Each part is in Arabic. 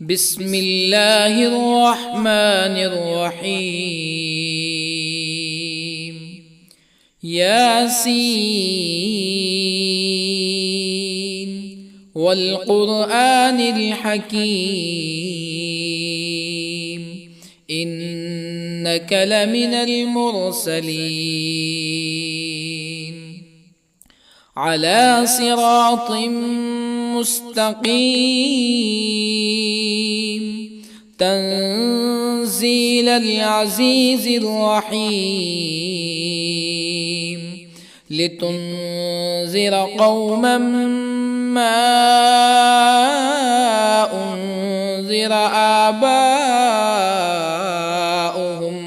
بسم الله الرحمن الرحيم. ياسين والقرآن الحكيم إنك لمن المرسلين على صراط مستقيم تنزيل العزيز الرحيم لتنذر قوما ما أنذر آباؤهم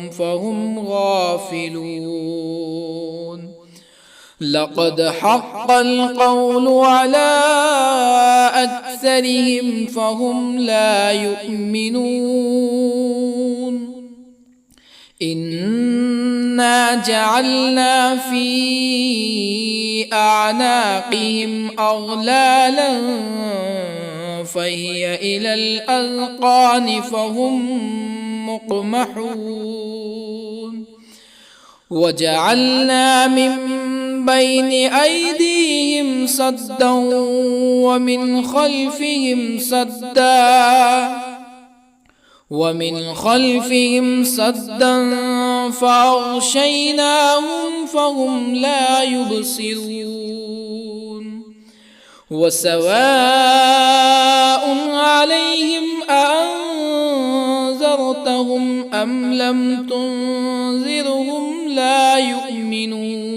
فهم غافلون. لقد حق القول على أكثرهم فهم لا يؤمنون. إنا جعلنا في أعناقهم أغلالا فهي إلى الأذقان فهم مقمحون. وجعلنا من بين أيديهم سدا ومن خلفهم سدا فأغشيناهم فهم لا يبصرون. وسواء عليهم أأنذرتهم أم لم تنذرهم لا يؤمنون.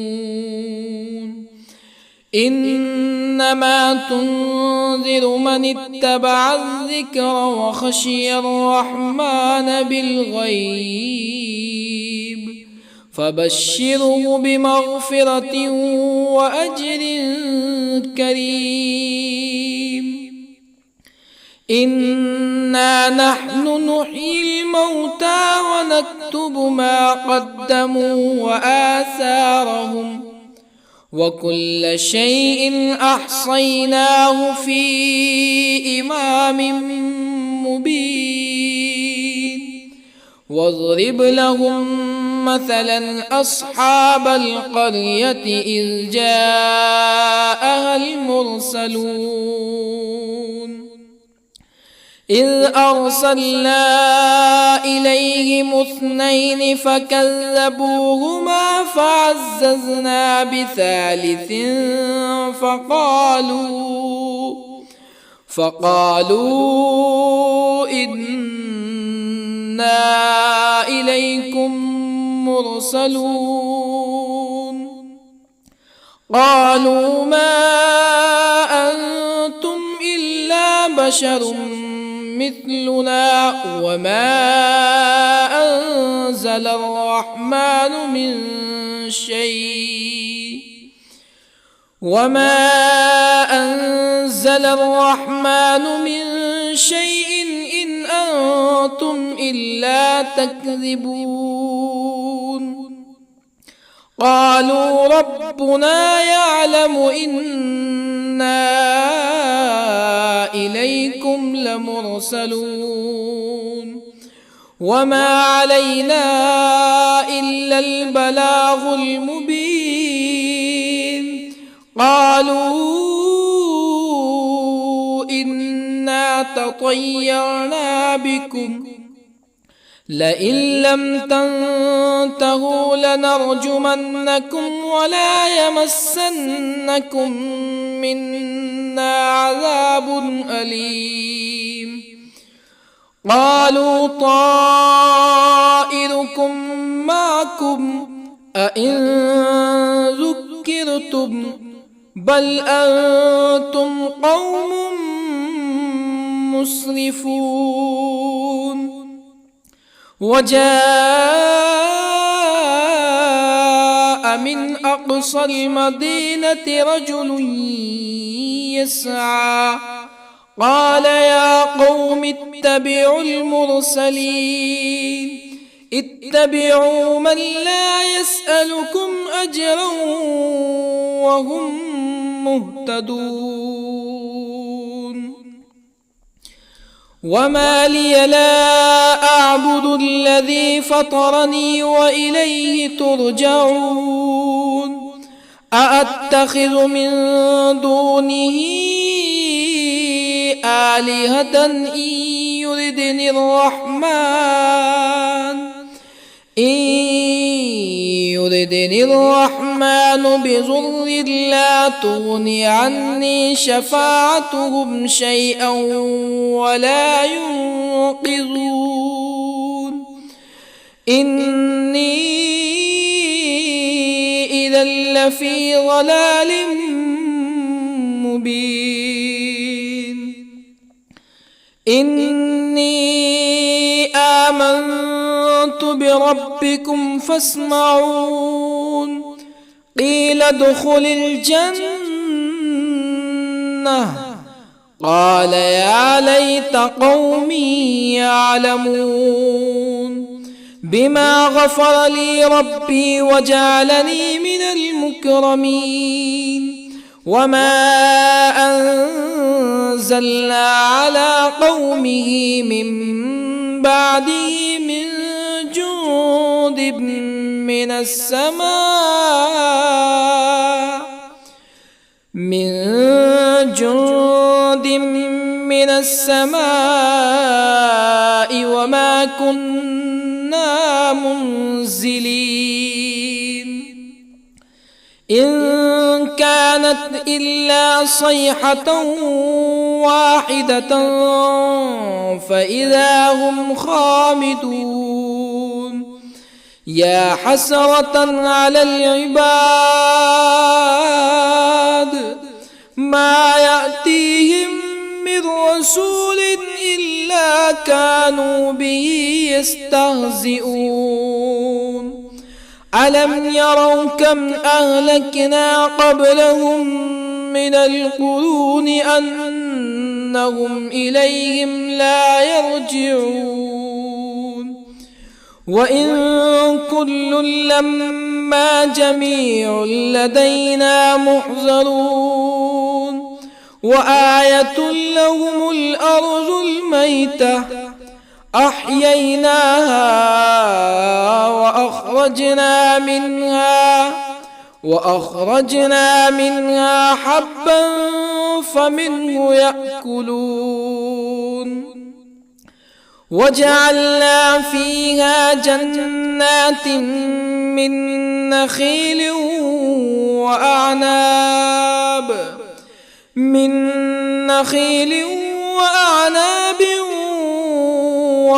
إنما تنذر من اتبع الذكر وخشي الرحمن بالغيب فبشره بمغفرة وأجر كريم. إنا نحن نحيي الموتى ونكتب ما قدموا وآثارهم وكل شيء أحصيناه في إمام مبين. واضرب لهم مثلا أصحاب القرية إذ جاءها المرسلون إذ أرسلنا إليهم اثنين فكذبوهما فعززنا بثالث فقالوا إنا إليكم مرسلون. قالوا ما أنتم إلا بشر مثلنا وما أنزل الرحمن من شيء إن أنتم إلا تكذبون. قالوا ربنا يعلم إنا إليكم لمرسلون وما علينا إلا البلاغ المبين. قالوا إنا تطيرنا بكم لئن لم تنتهوا لنرجمنكم ولا يمسنكم منا عذاب أليم. قالوا طائركم معكم أئن ذكرتم بل أنتم قوم مسرفون. وجاء من أقصى المدينة رجل يسعى قال يا قوم اتبعوا المرسلين اتبعوا من لا يسألكم أجرا وهم مهتدون. وما لي لا أعبد الذي فطرني وإليه ترجعون أأتخذ من دونه آلهة يردني الرحمن بضر لا تغن عني شفاعتهم شيئا ولا ينقذون إني إذا لفي ضلال مبين إني آمنت بربكم فاسمعون قيل ادخل الجنة قال يا ليت قومي يعلمون بما غفر لي ربي وجعلني من المكرمين وما أنزلنا على قومه من بعده من جند من السماء وما كنا منزلين إن كانت إلا صيحة واحدة فإذا هم خامدون يا حسرة على العباد ما يأتيهم من رسول إلا كانوا به يستهزئون ألم يروا كم أهلكنا قبلهم من القرون أنهم إليهم لا يرجعون وإن كل لما جميع لدينا محضرون وآية لهم الأرض الميتة أحييناها وأخرجنا منها حبا فمنه يأكلون وجعلنا فيها جنات من نخيل وأعناب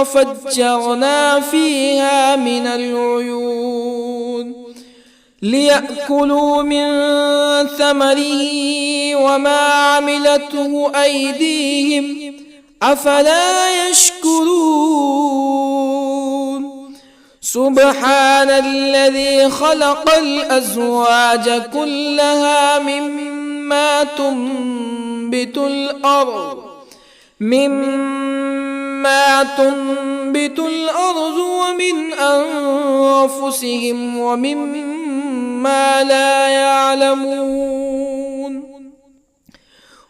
وفجرنا فيها من العيون ليأكلوا من ثمره وما عملته أيديهم أفلا يشكرون سبحان الذي خلق الأزواج كلها مما تنبت الأرض ومن أنفسهم ومما لا يعلمون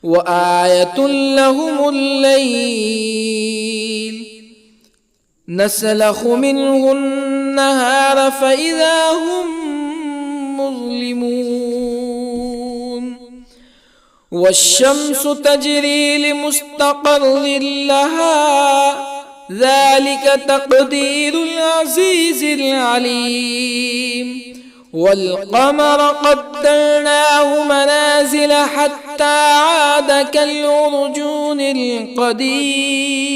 وآية لهم الليل نسلخ منه النهار فإذا هم مظلمون والشمس تجري لمستقر لها ذلك تقدير العزيز العليم والقمر قدرناه منازل حتى عاد كالعرجون القديم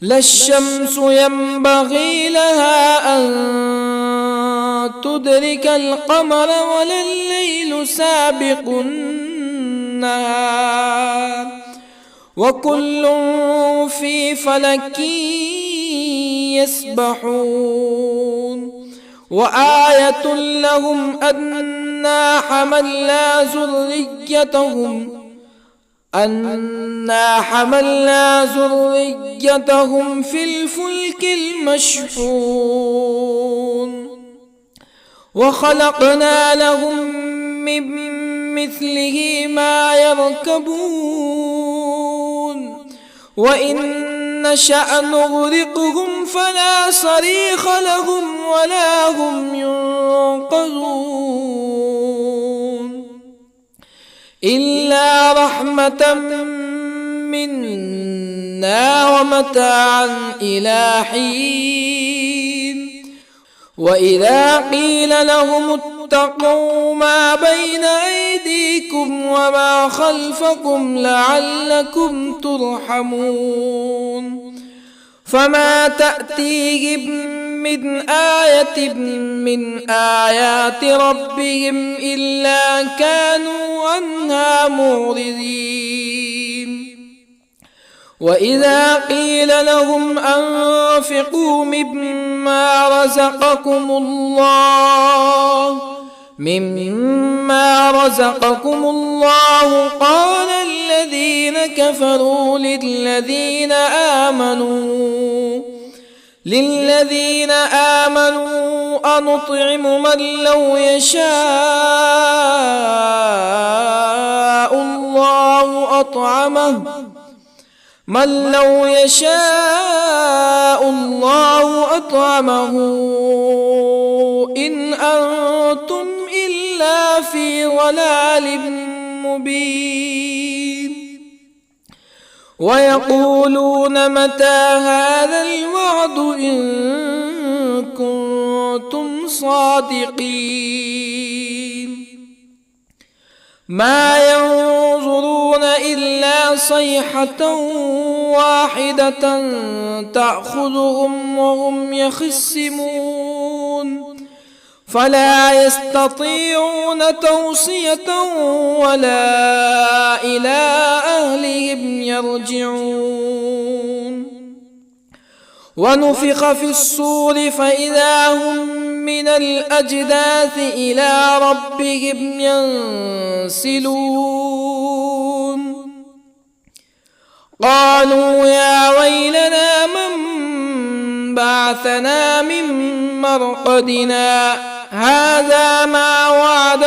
لا الشمس ينبغي لها أن تدرك القمر ولا الليل سابق النهار وكل في فلك يسبحون وآية لهم أنا حملنا ذريتهم في الفلك المشحون وخلقنا لهم من مثله ما يركبون وإن نشأ نغرقهم فلا صريخ لهم ولا هم ينقذون إلا رحمة منا ومتاعا إلى حين وإذا قيل لهم اتقوا ما بين أيديكم وما خلفكم لعلكم ترحمون فما تأتيهم من آية من آيات ربهم إلا كانوا عنها معرضين وإذا قيل لهم أنفقوا مما رزقكم الله قال الذين كفروا للذين آمنوا أنطعم من لو يشاء الله أطعمه إن أنتم إلا في ضلال مبين ويقولون متى هذا الوعد إن كنتم صادقين ما ينظرون إلا صيحة واحدة تأخذهم وهم يخصمون فلا يستطيعون توصية ولا إلى أهلهم يرجعون ونفخ في الصور فإذا هم من الأجداث إلى ربهم ينسلون قالوا يا ويلنا من بعثنا من مرقدنا هذا ما وعد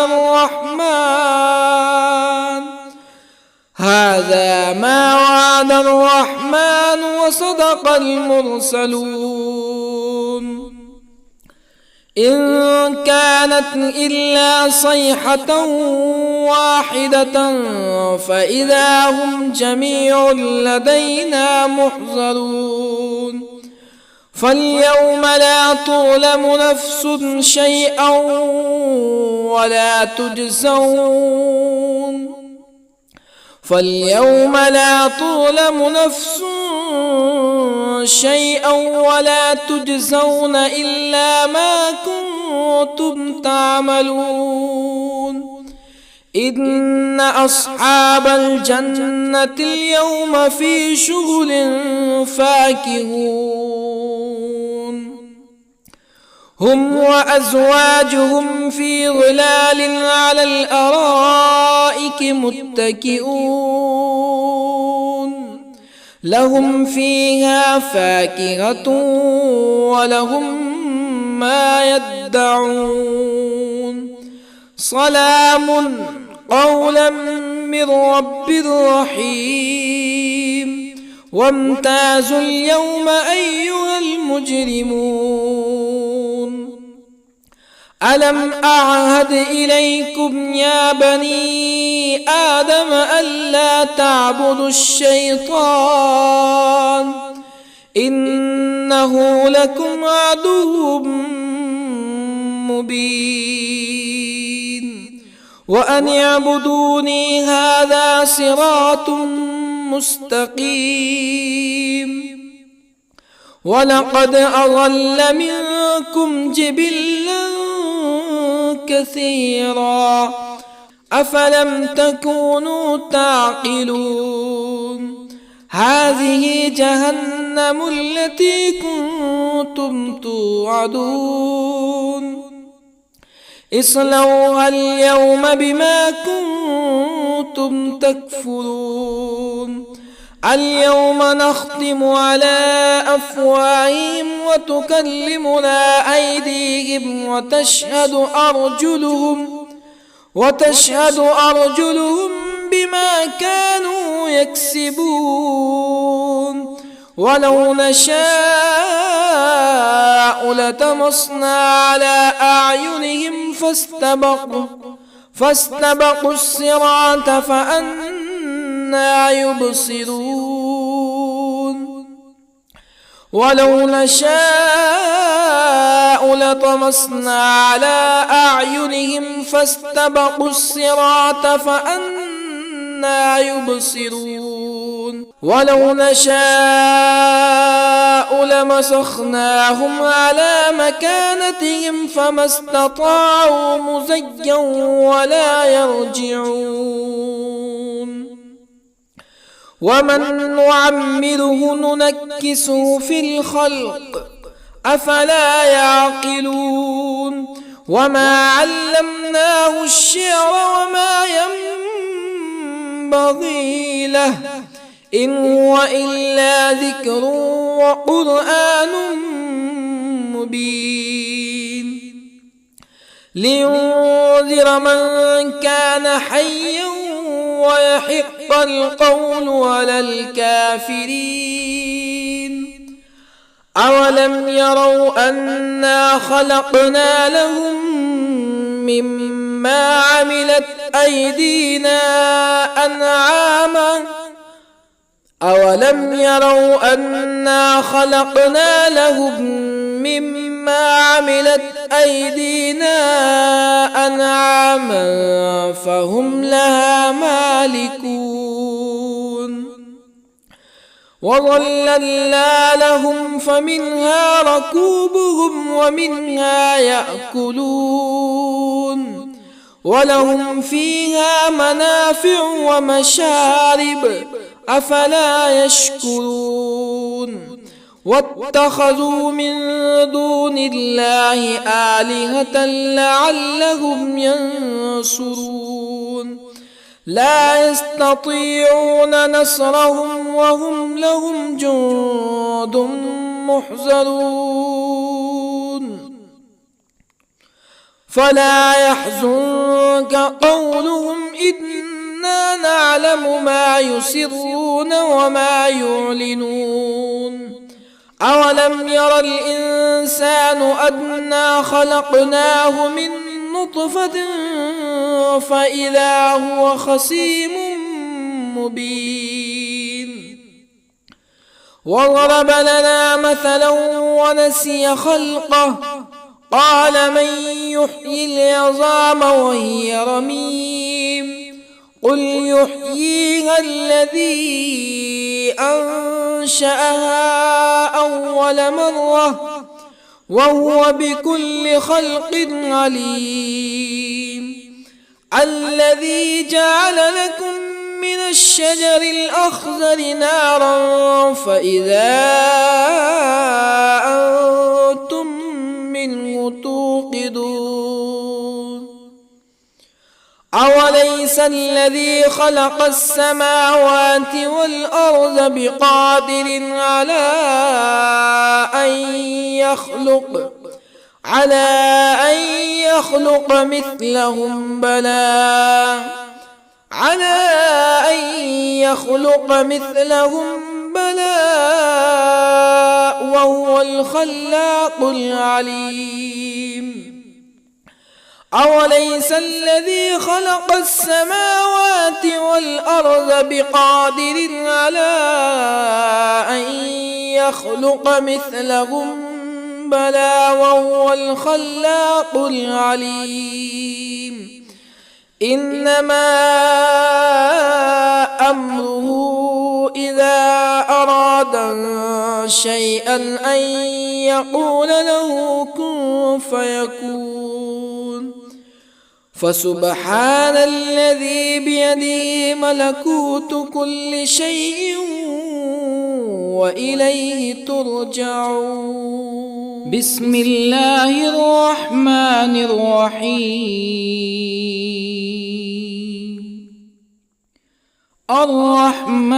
الرحمن وصدق المرسلون إن كانت إلا صيحة واحدة فإذا هم جميع لدينا محضرون فاليوم لا تظلم نفس شيئا ولا تجزون إلا ما كنتم تعملون إن أصحاب الجنة اليوم في شغل فاكهون هم وأزواجهم في ظلال على الأرائك متكئون لهم فيها فاكهة ولهم ما يدعون سلام قولا من رب رحيم وامتازوا اليوم أيها المجرمون ألم أعهد إليكم يا بني آدم ألا تعبدوا الشيطان إنه لكم عدو مبين وأن اعبدوني هذا صراط مستقيم ولقد أضل منكم جبلا كثيرا أفلم تكونوا تعقلون هذه جهنم التي كنتم توعدون اصلوها اليوم بما كنتم تكفرون اليوم نختم على أفواههم وتكلمنا أيديهم وتشهد أرجلهم بما كانوا يكسبون ولو نشاء لطمسنا على أعينهم فاستبقوا الصراط فأنى يبصرون ولو نشاء لطمسنا على أعينهم فاستبقوا الصراط فأنى يبصرون ولو نشاء لمسخناهم على مكانتهم فما استطاعوا مزيا ولا يرجعون ومن نعمره ننكسه في الخلق أفلا يعقلون وما علمناه الشعر وما ينبغي له إن هو إلا ذكر وقرآن مبين لينذر من كان حيا ويحق القول على الكافرين أولم يروا أنا خلقنا لهم مما عملت أيدينا أنعاما أولم يروا أنا خلقنا لهم مما عملت أيدينا أنعاما فهم لها مالكون وظللنا لهم فمنها ركوبهم ومنها يأكلون ولهم فيها منافع ومشارب أفلا يشكرون واتخذوا من دون الله آلهة لعلهم ينصرون لا يستطيعون نصرهم وهم لهم جند محضرون فلا يحزنك قولهم إنا نعلم ما يسرون وما يعلنون أولم ير الإنسان أنا خلقناه من نطفة فإذا هو خصيم مبين وضرب لنا مثلا ونسي خلقه قال من يحيي العظام وهي رميم قل يحييها الذي أنشأها أول مرة وهو بكل خلق عليم الذي جعل لكم من الشجر الأخضر نارا فإذا أنتم منه توقدون أوليس الذي خلق السماوات والأرض بقادر على أن يخلق مثلهم بلى وهو الخلاق العليم أوليس الذي خلق السماوات والأرض بقادر على أن يخلق مثلهم بلى وهو الخلاق العليم إنما أمره إذا أراد شيئا أن يقول له كن فيكون فسبحان الذي بيده ملكوت كل شيء وإليه ترجعون بسم الله الرحمن الرحيم الرحمن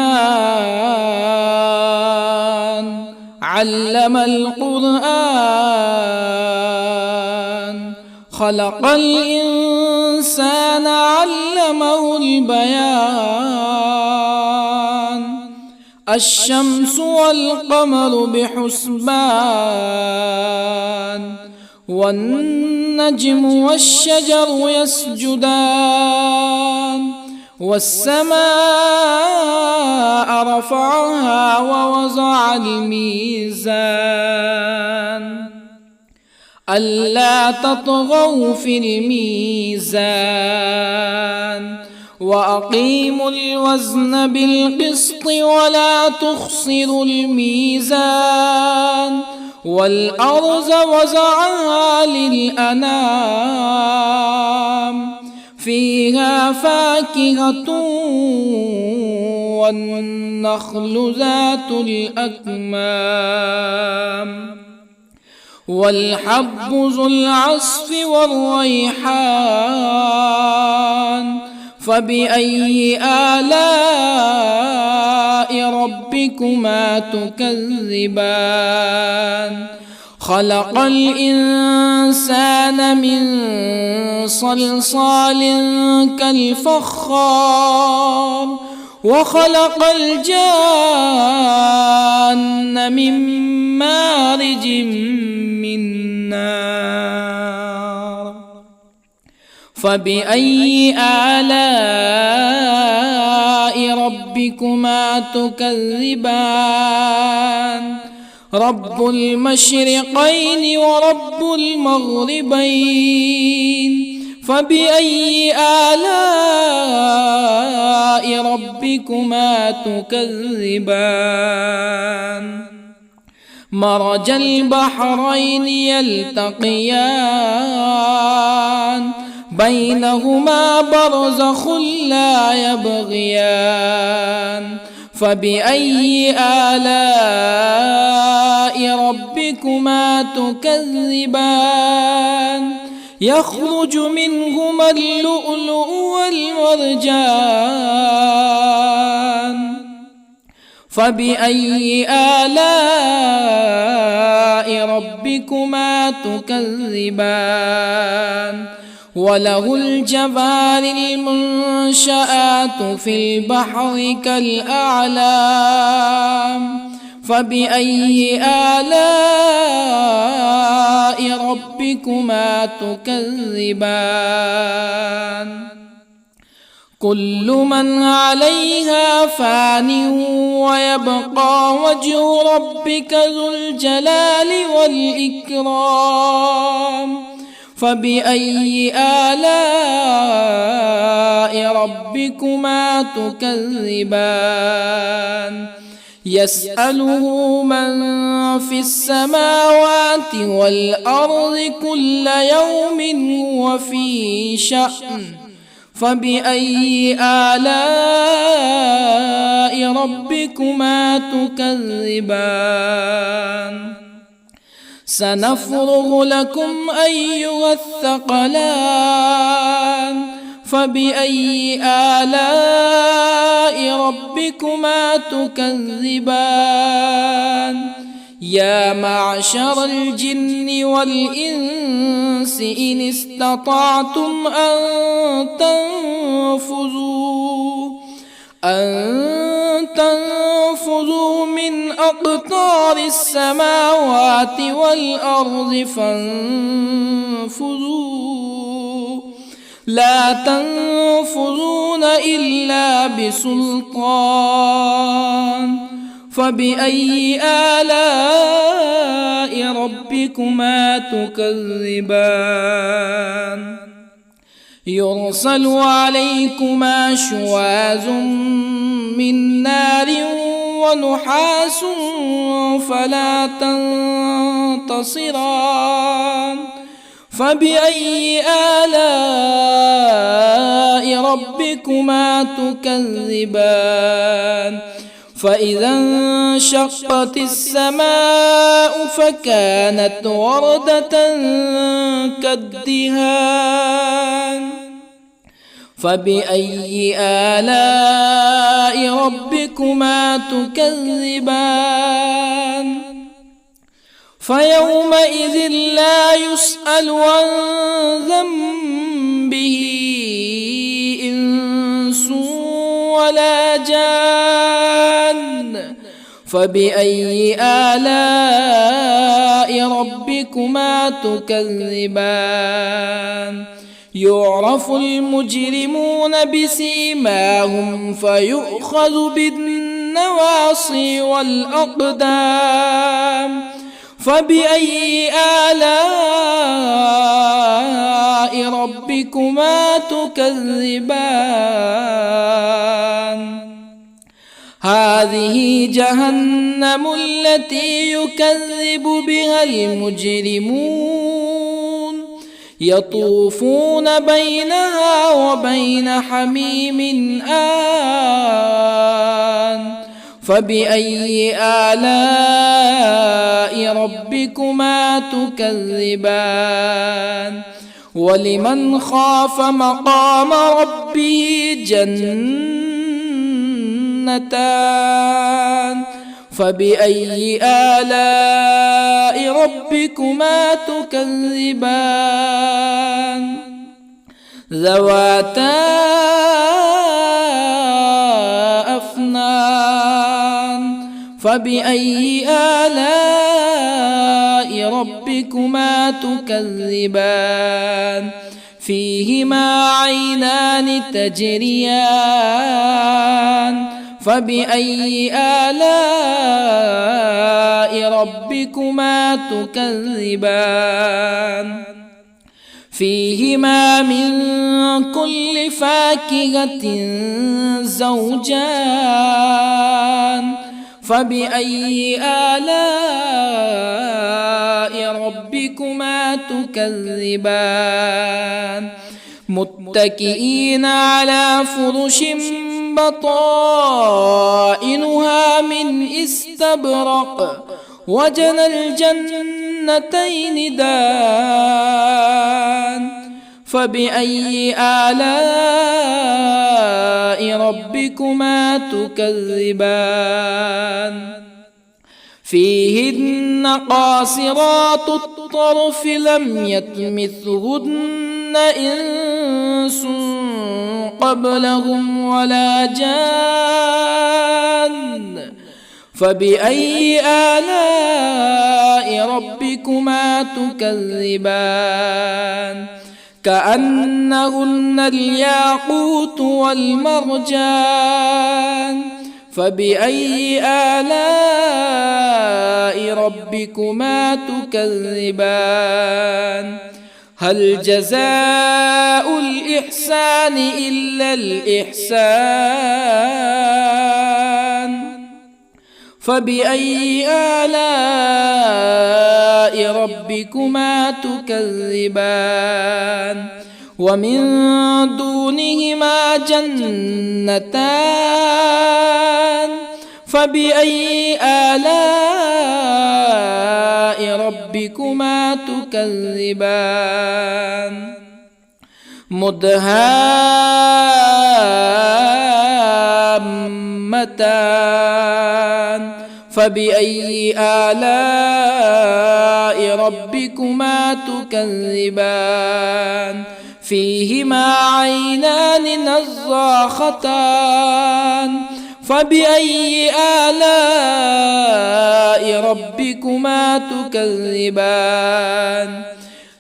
علم القرآن خلق الإنسان الإنسان علمه البيان الشمس والقمر بحسبان والنجم والشجر يسجدان والسماء رفعها ووضع الميزان ألا تطغوا في الميزان وأقيموا الوزن بالقسط ولا تخسروا الميزان والأرض وضعها للأنام فيها فاكهة والنخل ذات الأكمام والحب ذو العصف والريحان فبأي آلاء ربكما تكذبان خلق الإنسان من صلصال كالفخار وخلق الجان من مارج من نار فبأي آلاء ربكما تكذبان رب المشرقين ورب المغربين فبأي آلاء ربكما تكذبان مرج البحرين يلتقيان بينهما برزخ لا يبغيان فبأي آلاء ربكما تكذبان يخرج منهما اللؤلؤ والمرجان فبأي آلاء ربكما تكذبان وله الجوار المنشآت في البحر كالأعلام فبأي آلاء ربكما تكذبان كل من عليها فان ويبقى وجه ربك ذو الجلال والإكرام فبأي آلاء ربكما تكذبان يسأله من في السماوات والأرض كل يوم هو في شأن فبأي آلاء ربكما تكذبان سنفرغ لكم أيها الثقلان فبأي آلاء ربكما تكذبان يا معشر الجن والإنس إن استطعتم أن تنفذوا من أقطار السماوات والأرض فانفذوا لا تنفذون إلا بسلطان فبأي آلاء ربكما تكذبان يرسل عليكما شواظ من نار ونحاس فلا تنتصران فبأي آلاء ربكما تكذبان فإذا انشقت السماء فكانت وردة كالدهان فبأي آلاء ربكما تكذبان فيومئذ لا يسأل عن ذنبه ولا جان فبأي آلاء ربكما تكذبان يعرف المجرمون بسيماهم فيؤخذ بالنواصي والأقدام فبأي آلاء ربكما تكذبان هذه جهنم التي يكذب بها المجرمون يطوفون بينها وبين حميم آن فبأي آلاء ربكما تكذبان ولمن خاف مقام ربه جنتان فبأي آلاء ربكما تكذبان ذواتا أفنان فبأي آلاء ربكما تكذبان فيهما عينان تجريان فبأي آلاء ربكما تكذبان فيهما من كل فاكهة زوجان فبأي آلاء ربكما تكذبان متكئين على فرش بطائنها من استبرق وجنى الجنتين دان فبأي آلاء ربكما تكذبان فيهن قاصرات الطرف لم يطمثهن إنس قبلهم ولا جان فبأي آلاء ربكما تكذبان كأنهن الياقوت والمرجان فبأي آلاء ربكما تكذبان هل جزاء الإحسان إلا الإحسان فبأي آلاء ربكما تكذبان ومن دونهما جنتان فبأي آلاء ربكما تكذبان مدهامتان فبأي آلاء ربكما تكذبان فيهما عينان نضاختان فبأي آلاء ربكما تكذبان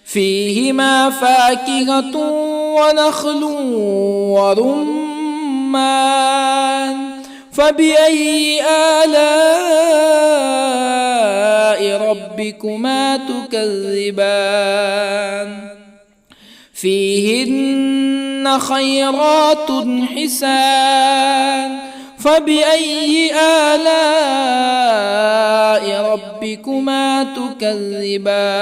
فيهما فاكهة ونخل ورمان فبأي آلاء ربكما تكذبان فيهن خيرات حسان فبأي آلاء ربكما تكذبان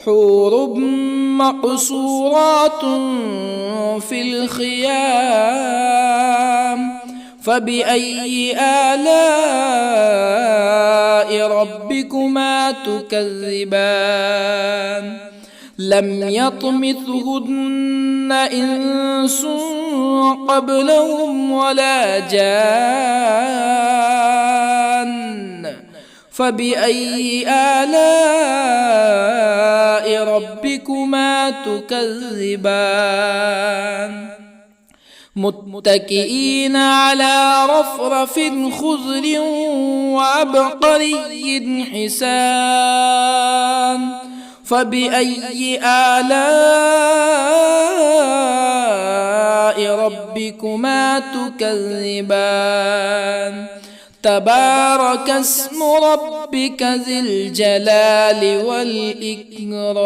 حور مقصورات في الخيام فبأي آلاء ربكما تكذبان لم يطمثهن إنس قبلهم ولا جان فبأي آلاء ربكما تكذبان متكئين على رفرف خضر وعبقري حسان فبأي آلاء ربكما تكذبان تبارك اسم ربك ذي الجلال والإكرام.